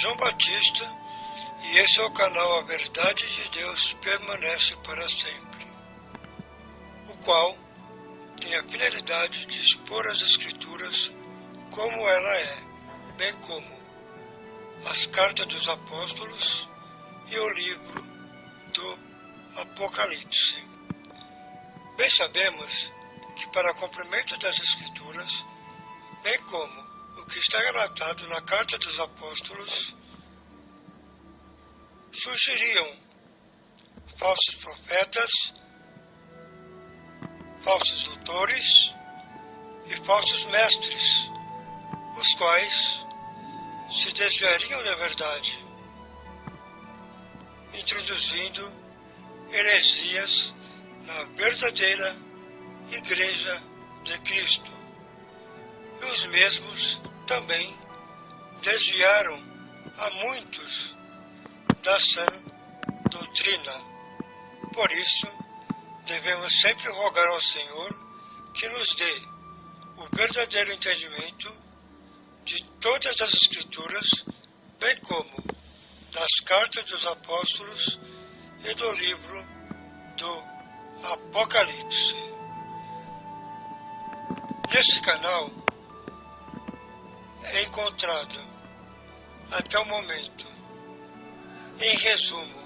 João Batista e esse é o canal A Verdade de Deus Permanece para Sempre, o qual tem a finalidade de expor as Escrituras como ela é, bem como as cartas dos apóstolos e o livro do Apocalipse. Bem sabemos que para cumprimento das Escrituras, bem como o que está relatado na Carta dos Apóstolos, surgiriam falsos profetas, falsos doutores e falsos mestres, os quais se desviariam da verdade, introduzindo heresias na verdadeira Igreja de Cristo. E os mesmos também desviaram a muitos da sã doutrina. Por isso, devemos sempre rogar ao Senhor que nos dê o verdadeiro entendimento de todas as Escrituras, bem como das cartas dos apóstolos e do livro do Apocalipse. Nesse canal é encontrado, até o momento, em resumo,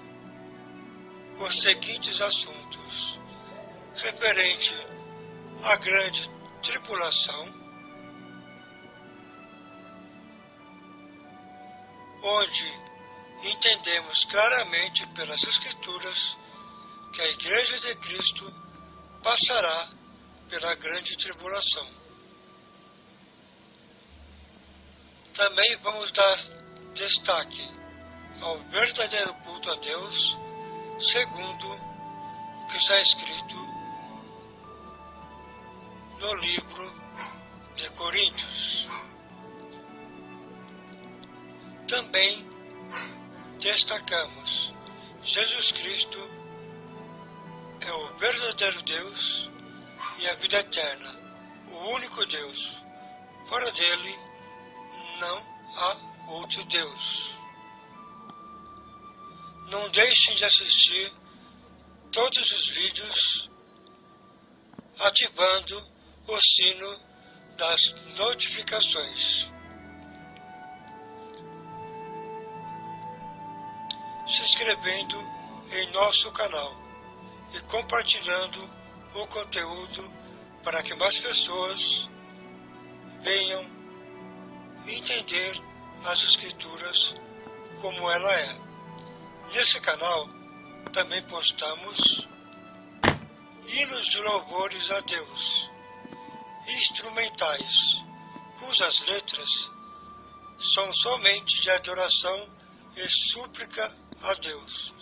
os seguintes assuntos: referente à grande tribulação, onde entendemos claramente pelas Escrituras que a Igreja de Cristo passará pela grande tribulação. Também vamos dar destaque ao verdadeiro culto a Deus, segundo o que está escrito no livro de Coríntios. Também destacamos: Jesus Cristo é o verdadeiro Deus e a vida eterna, o único Deus. Fora dele não há outro Deus. Não deixem de assistir todos os vídeos ativando o sino das notificações. Se inscrevendo em nosso canal e compartilhando o conteúdo para que mais pessoas venham entender as Escrituras como ela é. Nesse canal também postamos hinos de louvores a Deus, instrumentais, cujas letras são somente de adoração e súplica a Deus,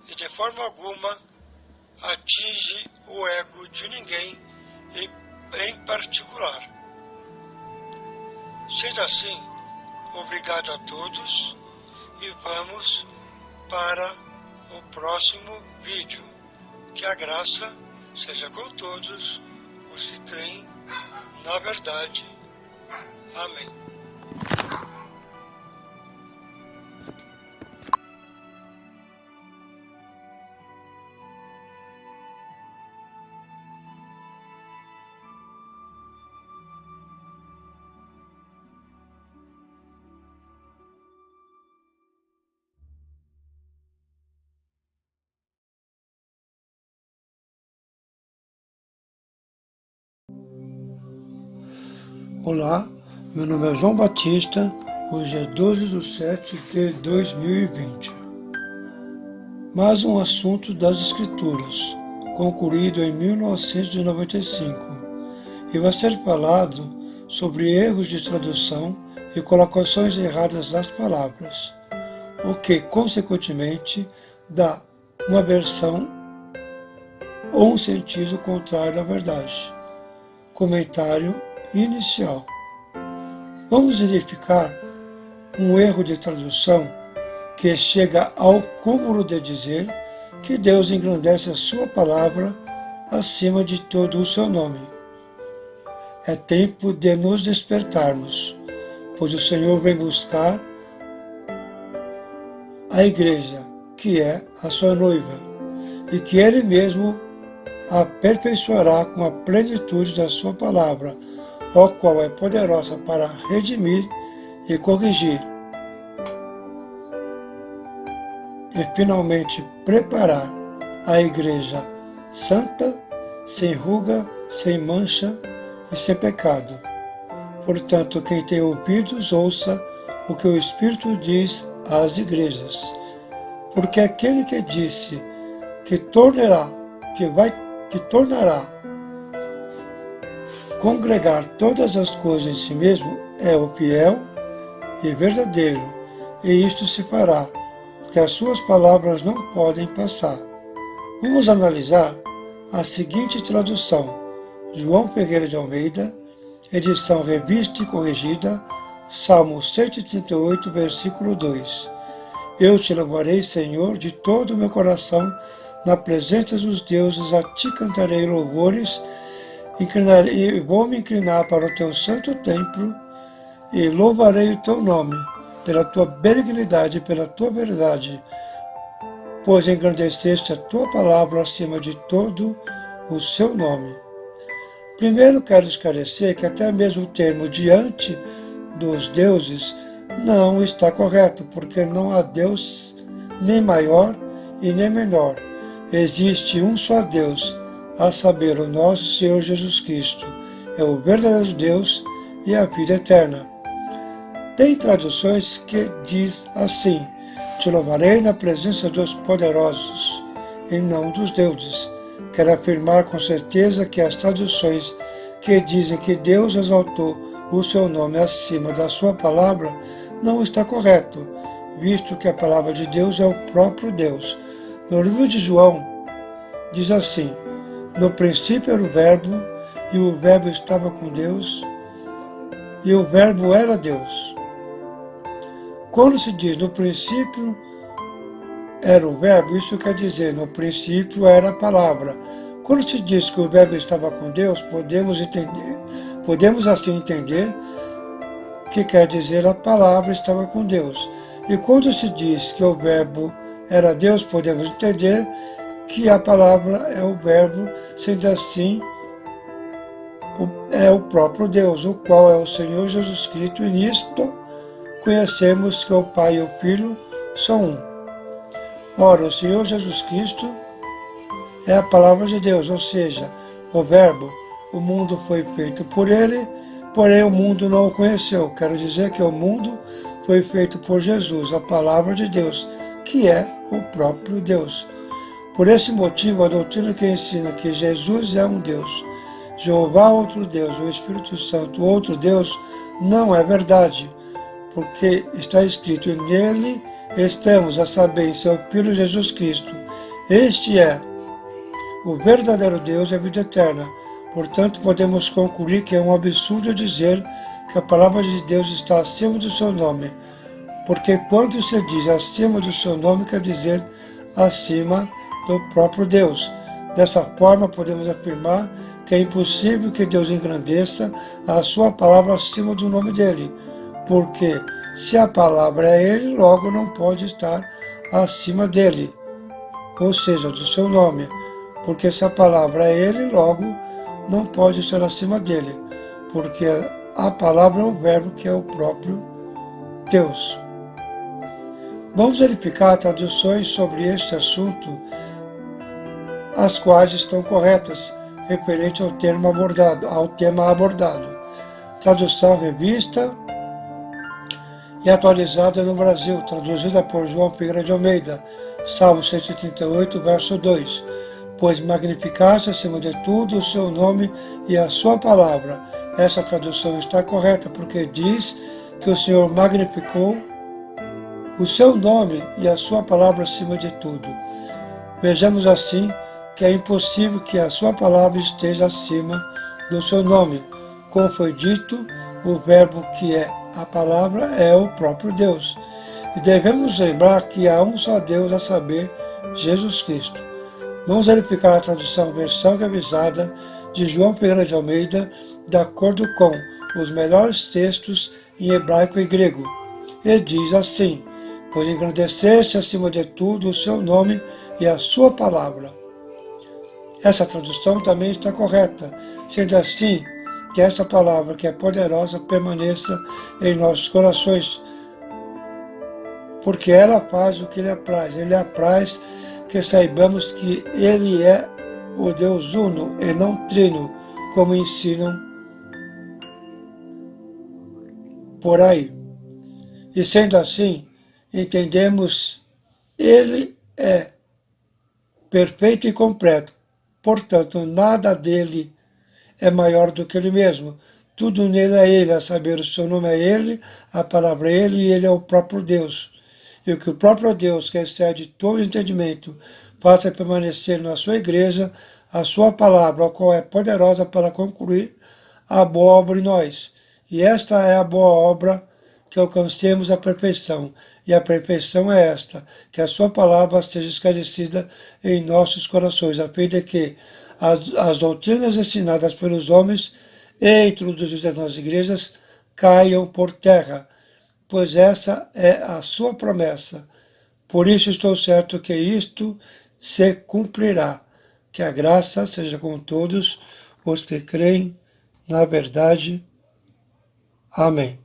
e de forma alguma atinge o ego de ninguém em particular. Sendo assim, obrigado a todos e vamos para o próximo vídeo. Que a graça seja com todos os que creem na verdade. Amém. Olá, meu nome é João Batista, hoje é 12/7 de 2020. Mais um assunto das Escrituras, concluído em 1995, e vai ser falado sobre erros de tradução e colocações erradas das palavras, o que, consequentemente, dá uma versão ou um sentido contrário à verdade. Comentário inicial. Vamos verificar um erro de tradução que chega ao cúmulo de dizer que Deus engrandece a sua palavra acima de todo o seu nome. É tempo de nos despertarmos, pois o Senhor vem buscar a igreja, que é a sua noiva, e que ele mesmo a aperfeiçoará com a plenitude da sua palavra, a qual é poderosa para redimir e corrigir, e finalmente preparar a igreja santa, sem ruga, sem mancha e sem pecado. Portanto, quem tem ouvidos, ouça o que o Espírito diz às igrejas. Porque aquele que disse que tornará congregar todas as coisas em si mesmo é o fiel e verdadeiro, e isto se fará, porque as suas palavras não podem passar. Vamos analisar a seguinte tradução: João Ferreira de Almeida, edição revista e corrigida, Salmo 138, versículo 2. Eu te louvarei, Senhor, de todo o meu coração, na presença dos deuses, a ti cantarei louvores, e vou me inclinar para o teu santo templo, e louvarei o teu nome, pela tua benignidade e pela tua verdade, pois engrandeceste a tua palavra acima de todo o seu nome. Primeiro quero esclarecer que até mesmo o termo diante dos deuses não está correto, porque não há Deus nem maior e nem menor. Existe um só Deus, a saber, o nosso Senhor Jesus Cristo. É o verdadeiro Deus e a vida eterna. Tem traduções que diz assim: te louvarei na presença dos poderosos, e não dos deuses. Quero afirmar com certeza que as traduções que dizem que Deus exaltou o seu nome acima da sua palavra não está correto, visto que a palavra de Deus é o próprio Deus. No livro de João, diz assim: no princípio era o Verbo, e o Verbo estava com Deus, e o Verbo era Deus. Quando se diz no princípio era o Verbo, isso quer dizer no princípio era a palavra. Quando se diz que o Verbo estava com Deus, podemos assim entender que quer dizer a palavra estava com Deus. E quando se diz que o Verbo era Deus, podemos entender que a palavra é o Verbo, sendo assim, é o próprio Deus, o qual é o Senhor Jesus Cristo, e nisto conhecemos que o Pai e o Filho são um. Ora, o Senhor Jesus Cristo é a palavra de Deus, ou seja, o Verbo. O mundo foi feito por ele, porém o mundo não o conheceu. Quero dizer que o mundo foi feito por Jesus, a palavra de Deus, que é o próprio Deus. Por esse motivo, a doutrina que ensina que Jesus é um Deus, Jeová outro Deus, o Espírito Santo outro Deus, não é verdade, porque está escrito: nele estamos, a saber, em seu Filho Jesus Cristo. Este é o verdadeiro Deus e a vida eterna. Portanto, podemos concluir que é um absurdo dizer que a palavra de Deus está acima do seu nome, porque quando se diz acima do seu nome, quer dizer acima do próprio Deus. Dessa forma, podemos afirmar que é impossível que Deus engrandeça a sua palavra acima do nome dele, porque se a palavra é ele, logo não pode estar acima dele, ou seja, do seu nome, porque se a palavra é ele, logo não pode estar acima dele, porque a palavra é o Verbo, que é o próprio Deus. Vamos verificar traduções sobre este assunto, as quais estão corretas, referente ao tema abordado. Tradução revista e atualizada no Brasil, traduzida por João Ferreira de Almeida, Salmo 138, verso 2. Pois magnificaste acima de tudo o seu nome e a sua palavra. Essa tradução está correta, porque diz que o Senhor magnificou o seu nome e a sua palavra acima de tudo. Vejamos assim que é impossível que a sua palavra esteja acima do seu nome. Como foi dito, o Verbo, que é a palavra, é o próprio Deus. E devemos lembrar que há um só Deus, a saber, Jesus Cristo. Vamos verificar a tradução versão revisada de João Ferreira de Almeida, de acordo com os melhores textos em hebraico e grego. E diz assim: pois engrandeceste acima de tudo o seu nome e a sua palavra. Essa tradução também está correta, sendo assim que esta palavra, que é poderosa, permaneça em nossos corações, porque ela faz o que lhe apraz. Ele apraz que saibamos que ele é o Deus uno e não trino, como ensinam por aí. E sendo assim, entendemos, ele é perfeito e completo. Portanto, nada dele é maior do que ele mesmo. Tudo nele é ele, a saber, o seu nome é ele, a palavra é ele e ele é o próprio Deus. E o que o próprio Deus, que excede todo entendimento, faça permanecer na sua igreja a sua palavra, a qual é poderosa para concluir a boa obra em nós. E esta é a boa obra, que alcancemos a perfeição. E a perfeição é esta, que a sua palavra seja esclarecida em nossos corações, a fim de que as doutrinas ensinadas pelos homens e introduzidas nas igrejas caiam por terra, pois essa é a sua promessa. Por isso estou certo que isto se cumprirá. Que a graça seja com todos os que creem na verdade. Amém.